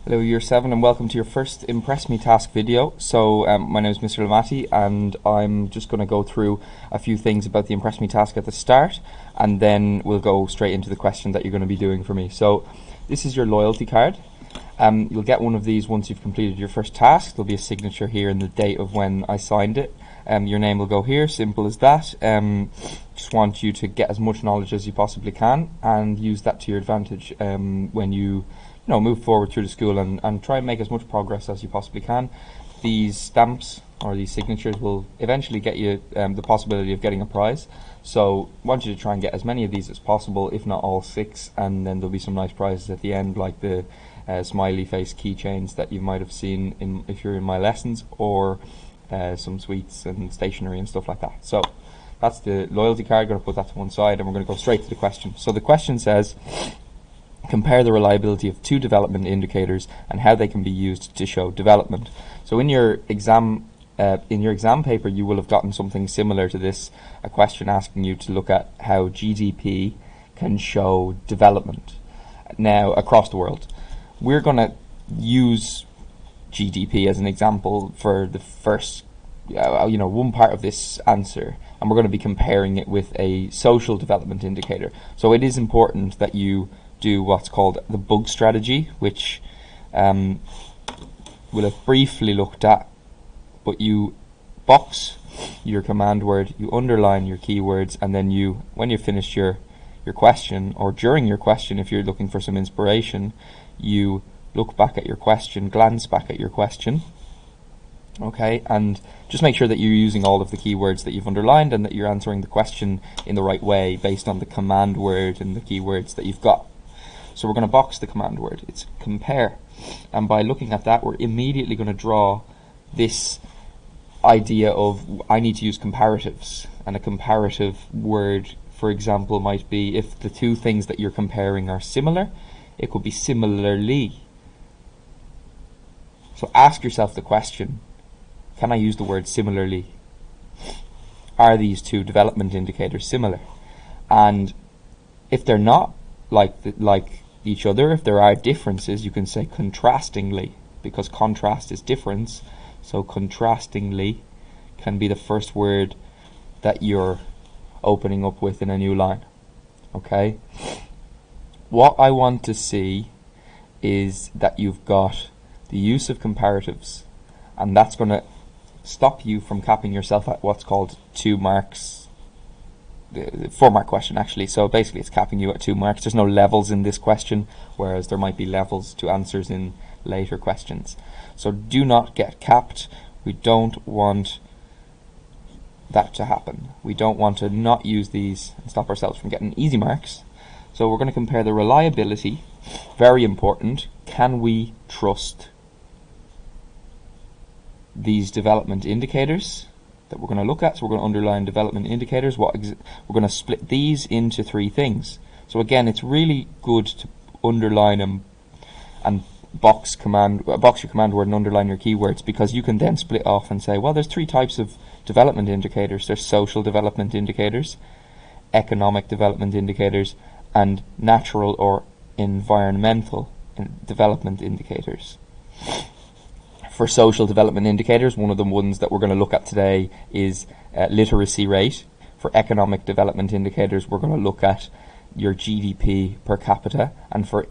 Hello Year 7 and welcome to your first Impress Me task video. So my name is Mr. Lamati and I'm just going to go through a few things about the Impress Me task at the start, and then we'll go straight into the question that you're going to be doing for me. So this is your loyalty card. You'll get one of these once you've completed your first task. There'll be a signature here and the date of when I signed it. Your name will go here, simple as that. Just want you to get as much knowledge as you possibly can and use that to your advantage when you move forward through the school, and try and make as much progress as you possibly can. These stamps or these signatures will eventually get you the possibility of getting a prize, so I want you to try and get as many of these as possible, if not all 6, and then there'll be some nice prizes at the end, like the smiley face keychains that you might have seen if you're in my lessons, or some sweets and stationery and stuff like that. So that's the loyalty card. I'm going to put that to one side and we're going to go straight to the question. So the question says, compare the reliability of 2 development indicators and how they can be used to show development. So in your exam paper you will have gotten something similar to this, a question asking you to look at how GDP can show development now across the world. We're going to use GDP as an example for the first one part of this answer, and we're going to be comparing it with a social development indicator. So it is important that you do what's called the bug strategy, which we'll have briefly looked at, but you box your command word, you underline your keywords, and then when you've finished your question, or during your question if you're looking for some inspiration, you look back at your question, glance back at your question, okay, and just make sure that you're using all of the keywords that you've underlined and that you're answering the question in the right way based on the command word and the keywords that you've got. So we're going to box the command word, it's compare, and by looking at that we're immediately going to draw this idea of I need to use comparatives, and a comparative word, for example, might be if the 2 things that you're comparing are similar, it could be similarly. So ask yourself the question, can I use the word similarly? Are these 2 development indicators similar? And if they're not like each other, if there are differences, you can say contrastingly, because contrast is difference. So contrastingly can be the first word that you're opening up with in a new line. Okay? What I want to see is that you've got the use of comparatives, and that's going to stop you from capping yourself at what's called 2 marks. The 4-mark question actually, so basically it's capping you at 2 marks. There's no levels in this question, whereas there might be levels to answers in later questions. So do not get capped. We don't want that to happen. We don't want to not use these and stop ourselves from getting easy marks. So we're going to compare the reliability, very important. Can we trust these development indicators that we're going to look at? So we're going to underline development indicators. We're going to split these into 3 things. So again, it's really good to underline and box your command word and underline your keywords, because you can then split off and say, well, there's 3 types of development indicators. There's social development indicators, economic development indicators, and natural or environmental development indicators. For social development indicators, one of the ones that we're going to look at today is literacy rate. For economic development indicators, we're going to look at your GDP per capita, and for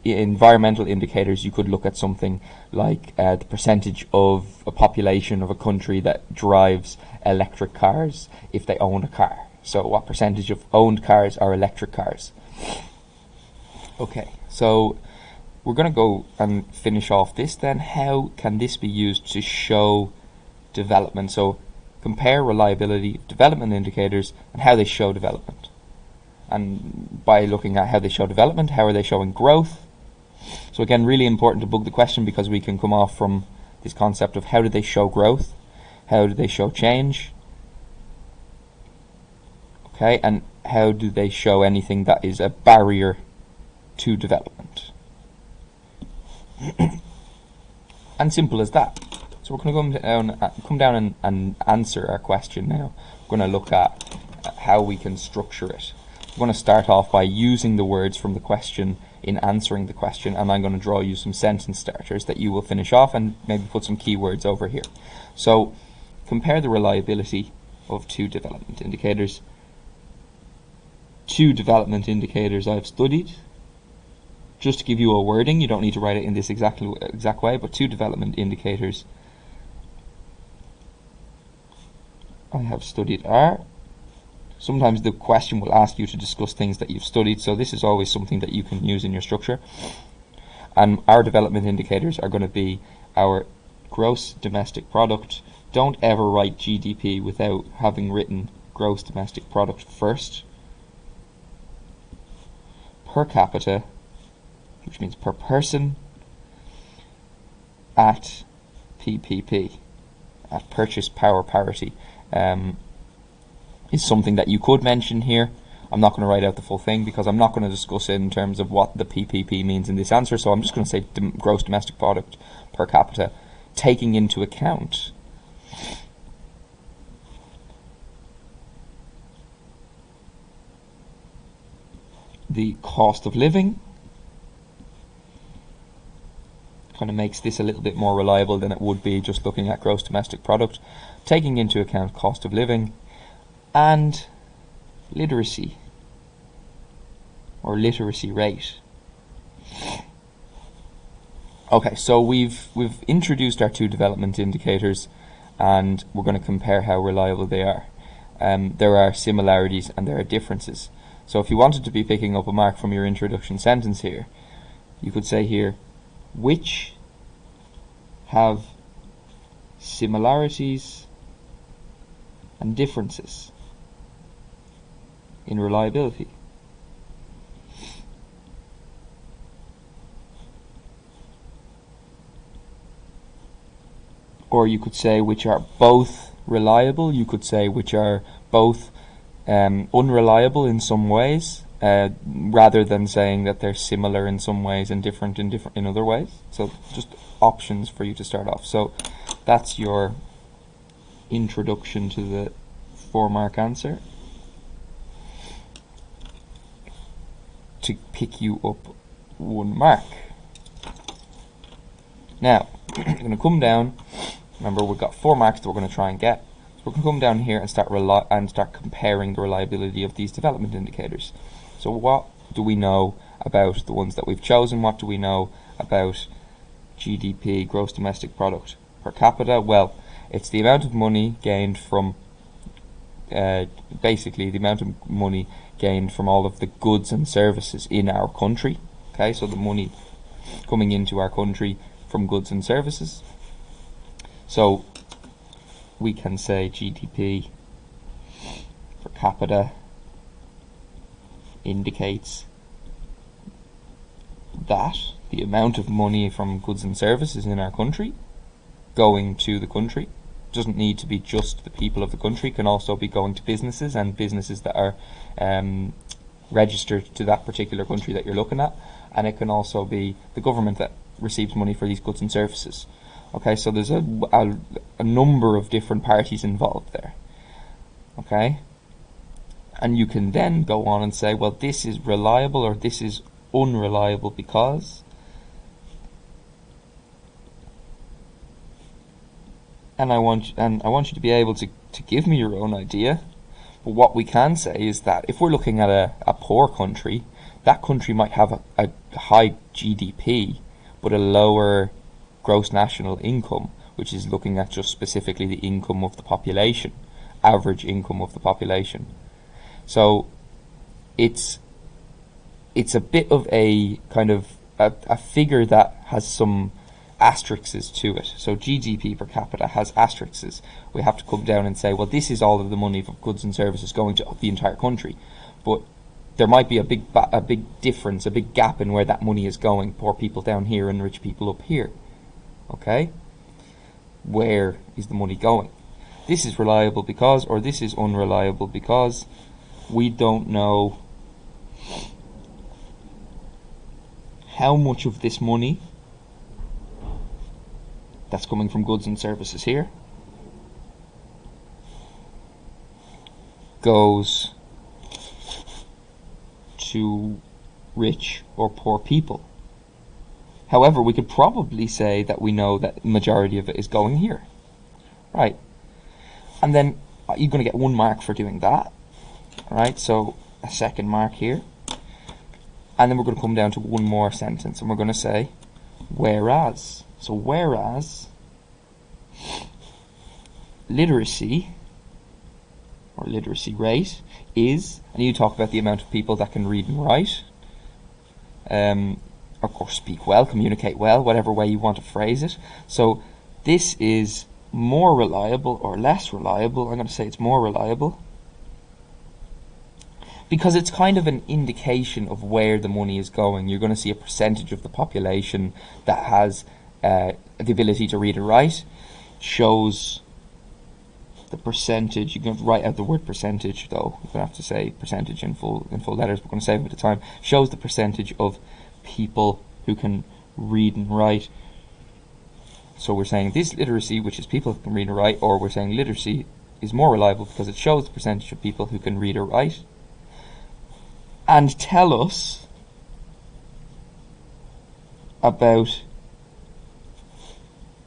environmental indicators you could look at something like the percentage of a population of a country that drives electric cars if they own a car. So what percentage of owned cars are electric cars? Okay, so we're going to go and finish off this then. How can this be used to show development? So compare reliability of development indicators and how they show development. And by looking at how they show development, how are they showing growth? So again, really important to bug the question, because we can come off from this concept of how do they show growth, how do they show change, okay, and how do they show anything that is a barrier to development. And simple as that. So we're going to come down and answer our question now. We're going to look at how we can structure it. I'm going to start off by using the words from the question in answering the question, and I'm going to draw you some sentence starters that you will finish off and maybe put some keywords over here. So compare the reliability of two development indicators. Two development indicators I've studied. Just to give you a wording, you don't need to write it in this exact way, but two development indicators I have studied are. Sometimes the question will ask you to discuss things that you've studied, so this is always something that you can use in your structure. And our development indicators are going to be our gross domestic product. Don't ever write GDP without having written gross domestic product first. Per capita, which means per person, at PPP, at purchase power parity, is something that you could mention here. I'm not going to write out the full thing because I'm not going to discuss it in terms of what the PPP means in this answer, so I'm just going to say gross domestic product per capita, taking into account the cost of living. Kind of makes this a little bit more reliable than it would be just looking at gross domestic product, taking into account cost of living and literacy or literacy rate. Okay, so we've introduced our two development indicators and we're going to compare how reliable they are. There are similarities and there are differences. So if you wanted to be picking up a mark from your introduction sentence here, you could say here, which have similarities and differences in reliability. Or you could say which are both reliable. You could say which are both unreliable in some ways, rather than saying that they're similar in some ways and different in other ways. So just options for you to start off. So that's your introduction to the 4-mark answer. To pick you up 1 mark. Now, we're going to come down. Remember, we've got 4 marks that we're going to try and get. So we're going to come down here and start comparing the reliability of these development indicators. So what do we know about the ones that we've chosen? What do we know about GDP, gross domestic product per capita? Well, it's the amount of money gained from basically the amount of money gained from all of the goods and services in our country. Okay, so the money coming into our country from goods and services. So we can say GDP per capita indicates that the amount of money from goods and services in our country going to the country doesn't need to be just the people of the country, can also be going to businesses and businesses that are registered to that particular country that you're looking at, and it can also be the government that receives money for these goods and services. Okay, so there's a number of different parties involved there. Okay, and you can then go on and say, well, this is reliable or this is unreliable because, and I want you to be able to give me your own idea. But what we can say is that if we're looking at a poor country, that country might have a high GDP but a lower gross national income, which is looking at just specifically the income of the population, average income of the population. So it's a bit of a kind of a figure that has some asterisks to it. So GDP per capita has asterisks. We have to come down and say, well, this is all of the money for goods and services going to the entire country, but there might be a big difference, a big gap in where that money is going. Poor people down here and rich people up here. Okay, where is the money going? This is reliable because, or this is unreliable because we don't know how much of this money that's coming from goods and services here goes to rich or poor people. However, we could probably say that we know that the majority of it is going here. Right. And then you're going to get 1 mark for doing that. Alright, so a second mark here. And then we're going to come down to 1 more sentence, and we're going to say, whereas. So whereas literacy, or literacy rate, is, and you talk about the amount of people that can read and write, or speak well, communicate well, whatever way you want to phrase it. So this is more reliable or less reliable. I'm going to say it's more reliable, because it's kind of an indication of where the money is going. You're going to see a percentage of the population that has the ability to read and write. Shows the percentage. You're going to write out the word percentage, though. You're going to have to say percentage in full letters. We're going to save it at the time. Shows the percentage of people who can read and write. So we're saying this literacy, which is people who can read and write, or we're saying literacy is more reliable because it shows the percentage of people who can read or write. And tell us about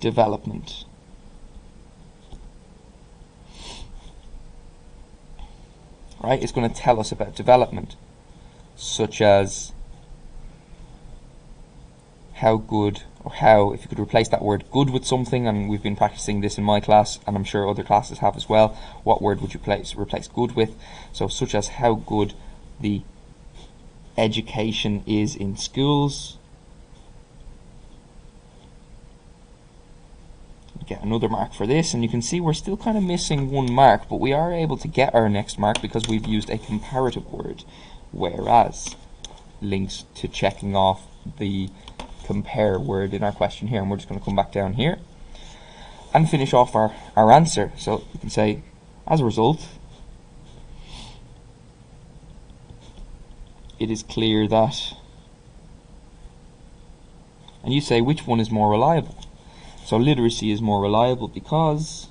development. Right? It's going to tell us about development, such as how good, or how, if you could replace that word good with something, and we've been practicing this in my class, and I'm sure other classes have as well, what word would you replace good with? So such as how good the education is in schools. Get another mark for this, and you can see we're still kind of missing 1 mark, but we are able to get our next mark because we've used a comparative word, whereas, links to checking off the compare word in our question here. And we're just going to come back down here and finish off our answer. So you can say, as a result, it is clear that, and you say which one is more reliable. So literacy is more reliable because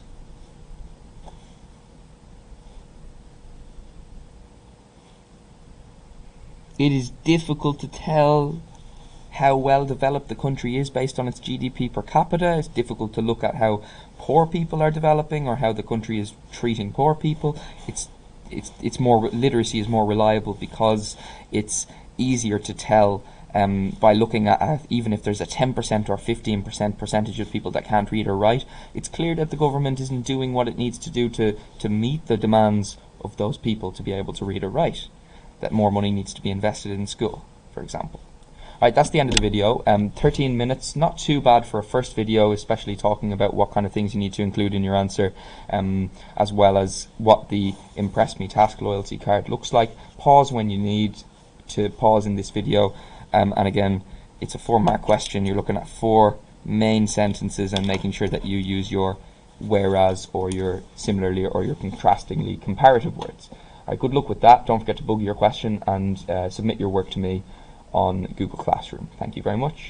it is difficult to tell how well developed the country is based on its GDP per capita. It's difficult to look at how poor people are developing or how the country is treating poor people. It's more, literacy is more reliable because it's easier to tell by looking at even if there's a 10% or 15% percentage of people that can't read or write. It's clear that the government isn't doing what it needs to do to meet the demands of those people to be able to read or write. That more money needs to be invested in school, for example. Alright, that's the end of the video. 13 minutes, not too bad for a first video, especially talking about what kind of things you need to include in your answer, as well as what the Impress Me Task Loyalty card looks like. Pause when you need to pause in this video, and again, it's a 4-mark question. You're looking at 4 main sentences and making sure that you use your whereas or your similarly or your contrastingly comparative words. Alright, good luck with that. Don't forget to bug your question and submit your work to me on Google Classroom. Thank you very much.